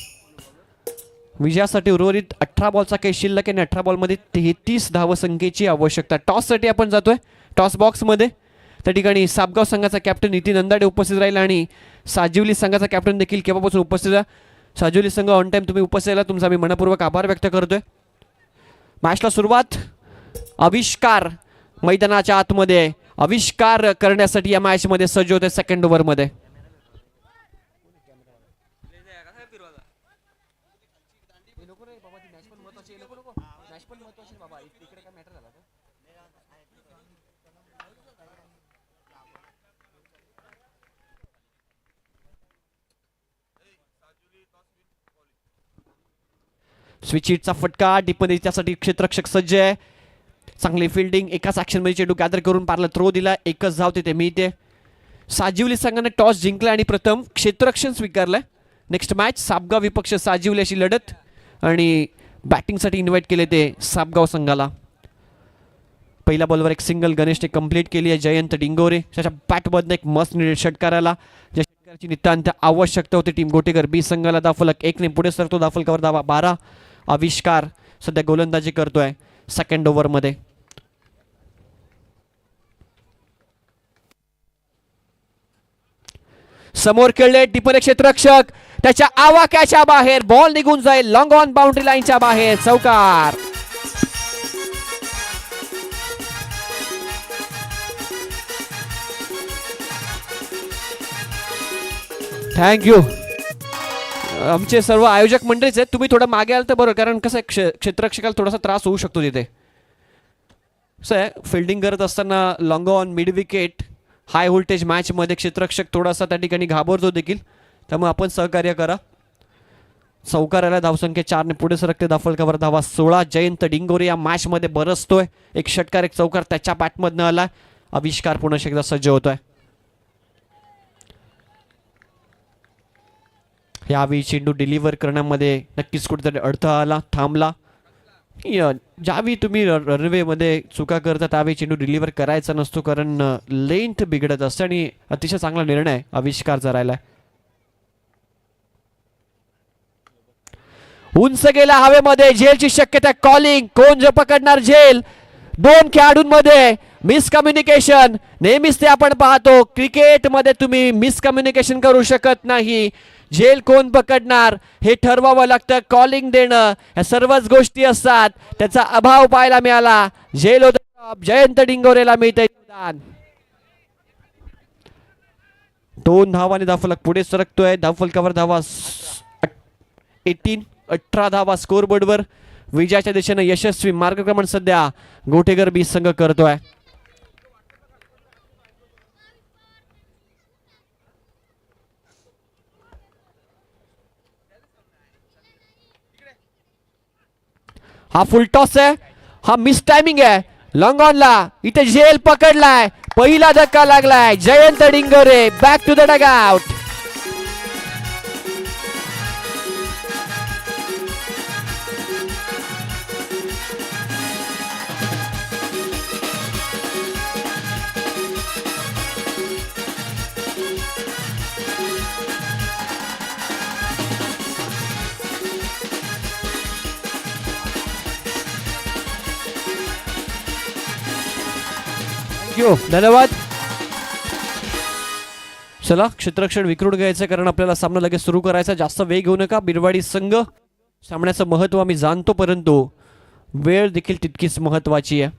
विजयासाठी उर्वरित 18 बॉलचा काही शिल्लक आहे. 18 बॉलमध्ये 33 धावसंख्येची आवश्यकता. टॉससाठी आपण जातोय. टॉस बॉक्समध्ये त्या ठिकाणी सापगाव संघाचा कॅप्टन नितीन अंदाडे उपस्थित राहिला आणि साजिवली संघाचा कॅप्टन देखील केव्हापासून उपस्थित आहे. साजिवली संघ ऑन टाइम तुम्ही उपस्थित राहिला. तुमचा मी मनपूर्वक आभार व्यक्त करतोय. मॅचला सुरुवात. आविष्कार मैदानाच्या आतमध्ये आविष्कार करण्यासाठी या मॅचमध्ये सज्ज होते. सेकंड ओव्हरमध्ये स्विच हिटचा फटका डीपमध्ये त्यासाठी क्षेत्ररक्षक सज्ज आहे. चांगली फिल्डिंग. एकाच ॲक्शनमध्ये चेंडू गॅदर करून पारला थ्रो दिला. एकच धाव तिथे मिळते. साजिवली संघाने टॉस जिंकला आणि प्रथम क्षेत्ररक्षण स्वीकारलंय. नेक्स्ट मॅच सापगाव विपक्ष साजिवली अशी लढत आणि बॅटिंगसाठी इन्व्हाइट केले ते सापगाव संघाला. पहिल्या बॉलवर एक सिंगल गणेशने कंप्लीट केली आहे. जयंत डिंगोरे त्याच्या बॅटमधनं एक मस्त षटकाराला ज्या षटकाराची नितांत आवश्यकता होती टीम गोटेकर बी संघाला. धावफलक 1 ने पुढे सरतो. धावफलकावर धावा 12. आविष्कार सध्या गोलंदाजी करतोय सेकंड ओव्हरमध्ये. समोर खेळले टिपर क्षेत्ररक्षक. त्याच्या आवाक्याच्या बाहेर बॉल निघून जाईल. लॉंग ऑन बाउंड्री लाईनच्या बाहेर. चौकार. थँक्यू. आमचे सर्व आयोजक मंडळीच आहेत. तुम्ही थोडं मागे आलं तर बरोबर. कारण कसं आहे क्षेत्ररक्षकाला थोडासा त्रास होऊ शकतो तिथे. कसं आहे फिल्डिंग करत असताना long on mid wicket high voltage मॅचमध्ये क्षेत्ररक्षक थोडासा त्या ठिकाणी घाबरतो देखील. त्यामुळे आपण सहकार्य करा. चौकार आला, धावसंख्या 4 ने पुढे सरकते. धाफलकावर धावा 16. जयंत डिंगोरे या मॅच मध्ये बरसतोय. एक षटकार एक चौकार त्याच्या बॅटमधनं आला. आविष्कार पुन्हा एकदा सज्ज होतोय. यावेळी चेंडू डिलिव्हर करण्यामध्ये नक्कीच कुठेतरी अडथळा आला, थांबला. ज्यावेळी तुम्ही रनवेमध्ये चुका करता त्यावेळी चेंडू डिलिव्हर करायचा नसतो, कारण लेंथ बिघडत असते. आणि अतिशय चांगला निर्णय आविष्कारचा राहिलाय. उंच गेला हवेमध्ये, झेलची शक्यता. कॉलिंग कोण जो पकडणार झेल. दोन खेळाडूंमध्ये मिसकम्युनिकेशन. नेहमीच ते आपण पाहतो क्रिकेटमध्ये, तुम्ही मिसकम्युनिकेशन करू शकत नाही. झेल कोण पकडणार हे ठरवावं लागतं. कॉलिंग देणं या सर्वच गोष्टी असतात, त्याचा अभाव पाहायला मिळाला. झेल होता, जयंत डिंगोरेला मिळते. 2 धावांनी धावफलक पुढे सरकतोय. धावफलकावर धावा 18 धावा स्कोर बोर्डवर. विजयाच्या दिशेने यशस्वी मार्गक्रमण सध्या गोटेगर बी संघ करतोय. हा फुल टॉस आहे, हा मिस टायमिंग आहे. लॉंग ऑनला इथे झेल पकडलाय. पहिला धक्का लागलाय. Jayant Dingore back to the dugout. धन्यवाद. चला क्षेत्ररक्षण विखरून घ्यायचं, कारण आपल्याला सामना लगेच सुरू करायचा. जास्त वेळ घेऊ नका. बिरवाडी संघ सामन्याचं महत्व आम्ही जाणतो, परंतु वेळ देखील तितकीच महत्वाची आहे.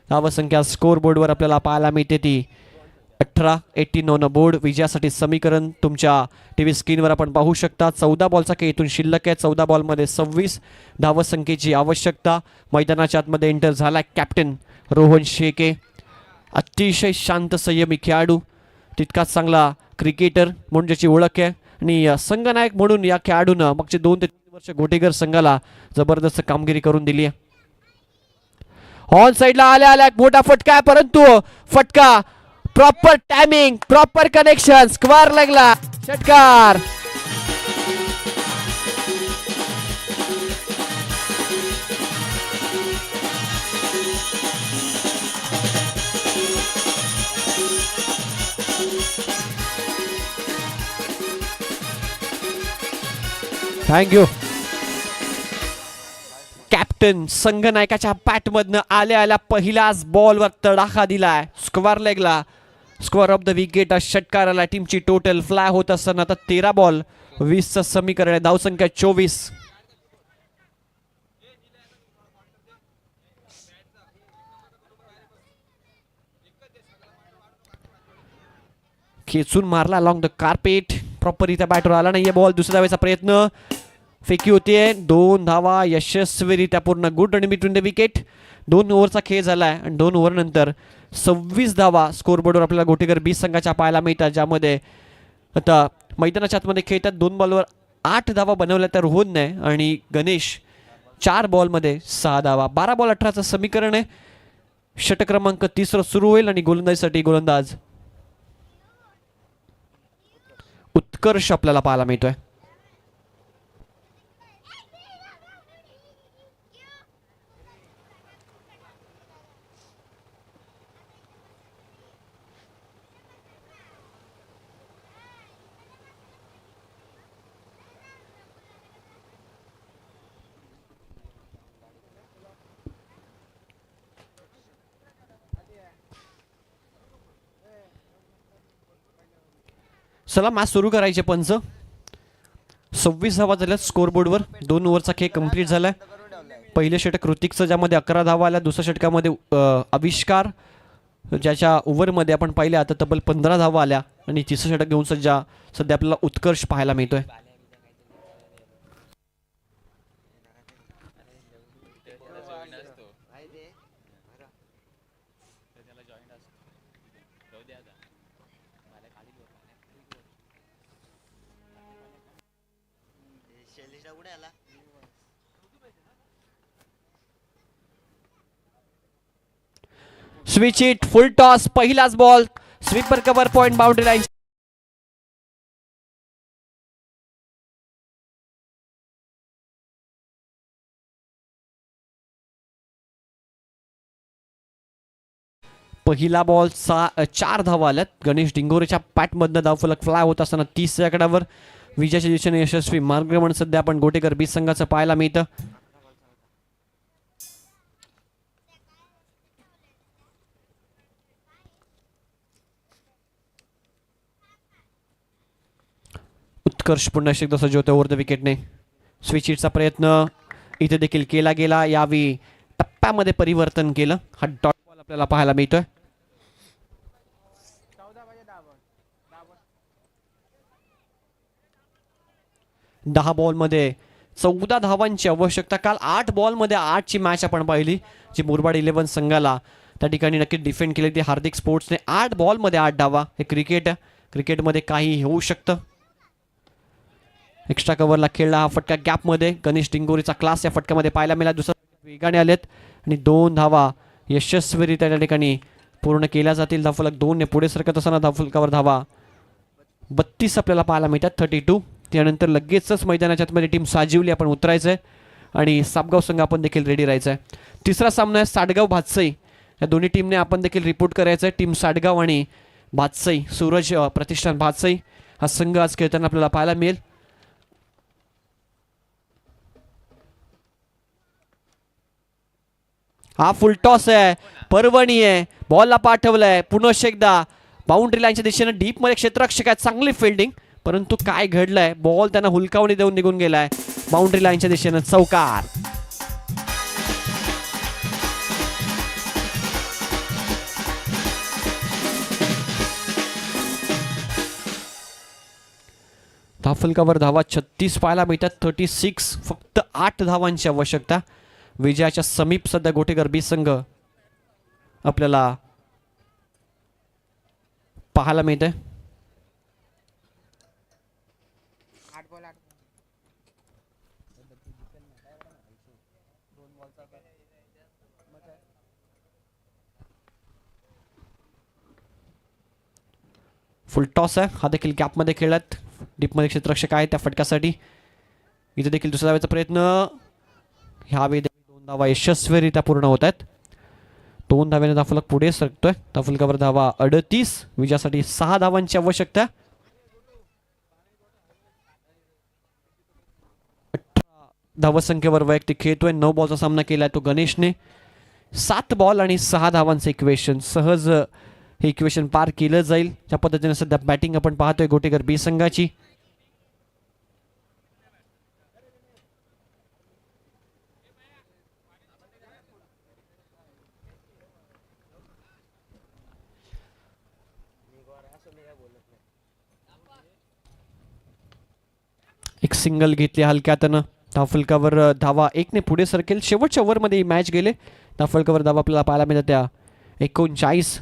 धावसंख्या स्कोर बोर्डवर आपल्याला पाहायला मिळते ती 18 ऑन बोर्ड. विजयासाठी समीकरण तुमच्या टीव्ही स्क्रीनवर आपण पाहू शकता. 14 बॉलचा खेळ इथून शिल्लक आहे. 14 बॉलमध्ये 26 धावसंख्येची आवश्यकता. मैदानाच्या आतमध्ये एंटर झाला कॅप्टन रोहन शेके. अतिशय शांत संयमी खेळाडू, तितकाच चांगला क्रिकेटर म्हणून ज्याची ओळख आहे. आणि संघनायक म्हणून या खेळाडूनं मागचे 2 ते 3 वर्ष गोटेगर संघाला जबरदस्त कामगिरी करून दिली आहे. ऑन साइडला आल्या एक मोठा फटका आहे, परंतु फटका proper timing, proper connection, square लागला. षटकार. थँक्यू. कॅप्टन संघनायकाच्या बॅटमधनं आल्या पहिल्याच बॉलवर तडाखा दिलाय. स्क्वेअर लेगला, स्क्वेअर ऑफ द विकेट. षटकाराला टीमची टोटल फ्लाय होत असताना आता 13 बॉल 20चं समीकरण आहे. धावसंख्या 24. खेचून मारला अलॉंग द कार्पेट. प्रॉपर इथं बॅटवर आला नाहीये बॉल. दुसऱ्या धावेचा प्रयत्न, फेकी होतीये. 2 धावा यशस्वीरित्या पूर्ण. Good run between the wicket. 2 ओव्हरचा खेळ झालाय आणि 2 ओव्हर नंतर 26 धावा स्कोर बोर्डवर आपल्याला गोटेगर बी संघाच्या पाहायला मिळतात, ज्यामध्ये आता मैदानाच्या आतमध्ये खेळतात. 2 बॉलवर 8 धावा बनवल्या तर रोहनने, आणि गणेश 4 बॉलमध्ये 6 धावा. 12 बॉल 18चं समीकरण आहे. षटक क्रमांक 3 सुरू होईल आणि गोलंदाजीसाठी गोलंदाज उत्कर्ष आपल्याला पाहायला मिळतोय. चला मॅच सुरू करायचे. पंच 26 धावा झाल्या स्कोर बोर्डवर. 2 ओव्हरचा खेळ कंप्लीट झालाय. पहिले षटक ऋतिकचं, ज्यामध्ये 11 धावा आल्या. दुसऱ्या षटकामध्ये आविष्कार, ज्याच्या ओव्हरमध्ये आपण पाहिले आता तब्बल 15 धावा आल्या. आणि तिसरं षटक घेऊन सध्या आपल्याला उत्कर्ष पाहायला मिळतोय. स्विच इट, फुल टॉस, पहिलाच ball, sweeper cover point boundary line. पहिला बॉल 4 धावा आल्यात. गणेश डिंगोरेच्या पॅटमधनं धावफलक फ्लाय होत असताना 30 सेकंदावर विजयाच्या दिशेने यशस्वी मार्गक्रमण सध्या आपण गोटेकर बीच संघाचं पाहायला मिळतं. उत्कर्ष पुन्हा एकदा सज्ज होते ओव्हर द विकेटने. स्विच हिटचा प्रयत्न इथे देखील केला गेला. यावेळी टप्प्यामध्ये परिवर्तन केलं. हा डॉट बॉल आपल्याला पाहायला मिळतोय. 10 बॉलमध्ये 14 धावांची आवश्यकता. काल 8 बॉलमध्ये 8 ची मॅच आपण पाहिली, जी मुरबाड 11 संघाला त्या ठिकाणी नक्की डिफेंड केली ती हार्दिक स्पोर्ट्सने. 8 बॉलमध्ये 8 धावा. हे क्रिकेट आहे, क्रिकेटमध्ये काही होऊ शकतं. एक्स्ट्रा कव्हरला खेळला हा फटका गॅपमध्ये. गणेश डिंगोरीचा क्लास या फटक्यामध्ये पाहायला मिळाला. दुसरा वेगाने आलेत आणि 2 धावा यशस्वीरित्या त्या ठिकाणी पूर्ण केल्या जातील. धावफलक 2 ने पुढे सरकत असताना धावफलकावर धावा 32 आपल्याला पाहायला मिळतात. 32. त्यानंतर लगेचच मैदानाच्या आतमध्ये टीम साजिवली आपण उतरायचं आहे आणि सापगाव संघ आपण देखील रेडी राहायचं आहे. तिसरा सामना आहे साडगाव भातसई. या दोन्ही टीमने आपण देखील रिपोर्ट करायचं आहे. टीम साडगाव आणि भातसई, सूरज प्रतिष्ठान भातसई हा संघ आज खेळताना आपल्याला पाहायला मिळेल. हा फुल टॉस आहे, पर्वणी आहे, बॉलला पाठवलंय. पुन्हा एकदा बाउंड्री लाईनच्या दिशेने डीप मध्ये क्षेत्ररक्षक आहे. चांगली फिल्डिंग, परंतु काय घडलंय, बॉल त्यांना हुलकावणी देऊन निघून गेलाय. बाउंड्री लाईनच्या दिशेने चौकार. धावफलकावर धावा 36 पाहायला मिळतात. 36. फक्त 8 धावांची आवश्यकता. विजयाच्या समीप सध्या गोटेकर बी संघ आपल्याला पाहायला मिळते. फुल टॉस आहे, हा देखील गॅपमध्ये खेळत. डीपमध्ये क्षेत्ररक्षक आहे त्या फटक्यासाठी. इथे देखील दुसऱ्या धावेचा प्रयत्न. ह्यावेळी 2 धावा यशस्वीरित्या पूर्ण होत आहेत. 2 धाव्याने धावफलक पुढे सरकतोय. धावफलकावर धावा 38. विजयासाठी 6 धावांची आवश्यकता. 18 धावसंख्येवर वैयक्तिक खेळतोय. 9 बॉलचा सामना केलाय तो गणेशने. 7 बॉल आणि 6 धावांचं इक्वेशन. सहज हे इक्वेशन पार केलं जाईल. त्या पद्धतीने सध्या बॅटिंग आपण पाहतोय गोटेकर बी संघाची. एक सिंगल घेतली हलक्यातनं. धावफलकावर धावा 1 ने पुढे सरकेल. शेवटच्या ओव्हरमध्ये ही मॅच गेले. धावफलकावर धावा आपल्याला पाहायला मिळतात त्या 39.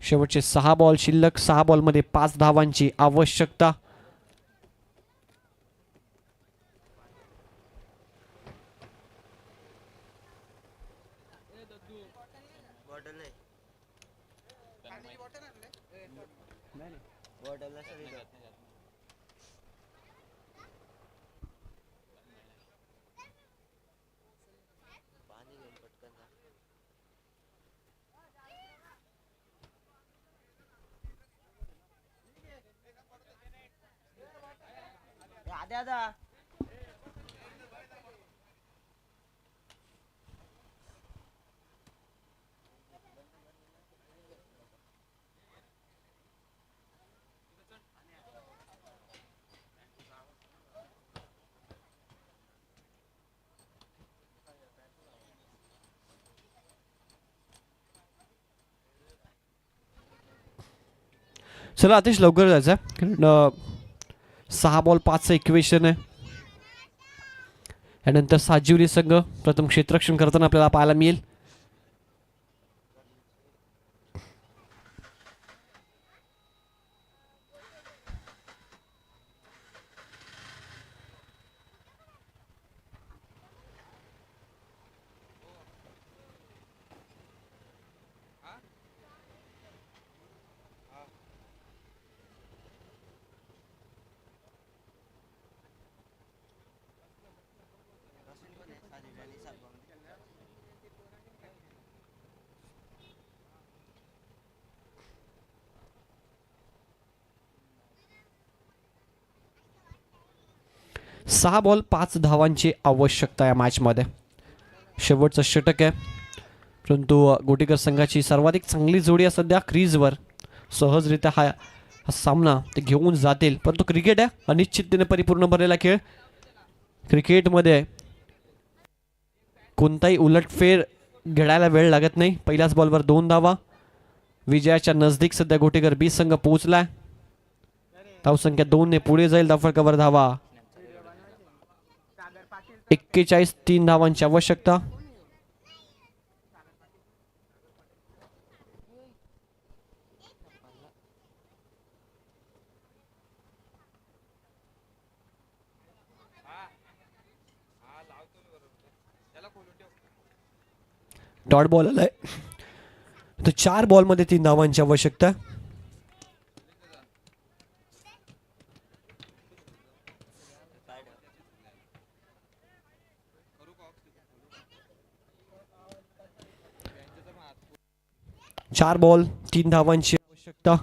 शेवटचे 6 बॉल शिल्लक. 6 बॉलमध्ये 5 धावांची आवश्यकता. चला अतिश लवकर जायचं आहे. 6 बॉल 5चं इक्वेशन आहे. यानंतर साजिवली संघ प्रथम क्षेत्ररक्षण करताना आपल्याला पाहायला मिळेल. 6 बॉल 5 धावांची आवश्यकता या मॅचमध्ये. शेवटचं षटक आहे, परंतु गोटीकर संघाची सर्वाधिक चांगली जोडी आहे सध्या क्रीजवर. सहजरित्या हा सामना ते घेऊन जातील, परंतु क्रिकेट आहे, अनिश्चिततेने परिपूर्ण भरलेला खेळ. क्रिकेटमध्ये कोणताही उलटफेर घडायला वेळ लागत नाही. पहिल्याच बॉलवर 2 धावा. विजयाच्या नजदीक सध्या गोटीकर बी संघ पोहोचलाय. धावसंख्या 2 ने पुढे जाईल. धावफलकावर धावा 41, 3 धावांची आवश्यकता. डॉट बॉल आलाय, तर 4 बॉलमध्ये 3 धावांची आवश्यकता. चार बॉल 3 धावांची आवश्यकता.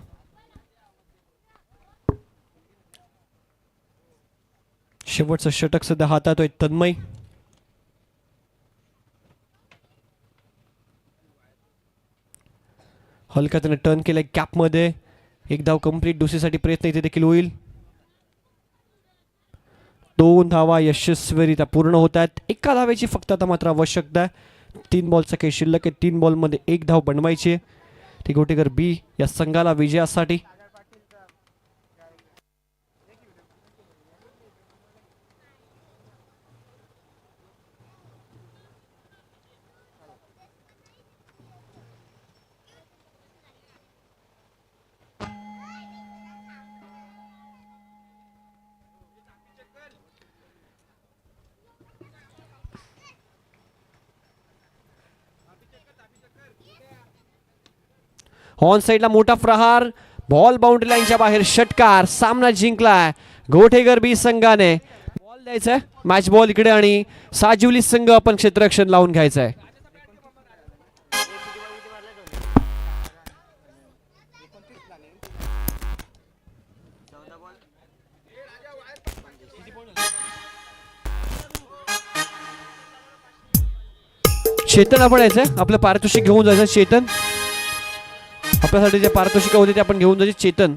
शेवटचं षटक सध्या हातातोय तन्मय. हलका त्याने टर्न केलाय कॅप मध्ये. एक धाव कंप्लीट. दुसरीसाठी प्रयत्न इथे देखील होईल. 2 धावा यशस्वीरित्या पूर्ण होत आहेत. एका धावेची फक्त आता मात्र आवश्यकता आहे. 3 बॉलचा काही शिल्लक आहे. 3 बॉलमध्ये 1 धाव बनवायची. ती गोटीकर बी या संघाला विजयासाठी. ऑन साइडला मोठा प्रहार. बॉल बाउंड्री लाईनच्या बाहेर. षटकार. सामना जिंकलाय गोठेकर बी संघाने. बॉल द्यायचा मॅच बॉल इकडे आणि साजिवली संघ आपण क्षेत्ररक्षण लावून घ्यायचंय. चेतन आपण यायचंय. आपलं पारितोषिक घेऊन जायचं. चेतन आपल्यासाठी जे पारितोषिक होते ते आपण घेऊन जायचे. चेतन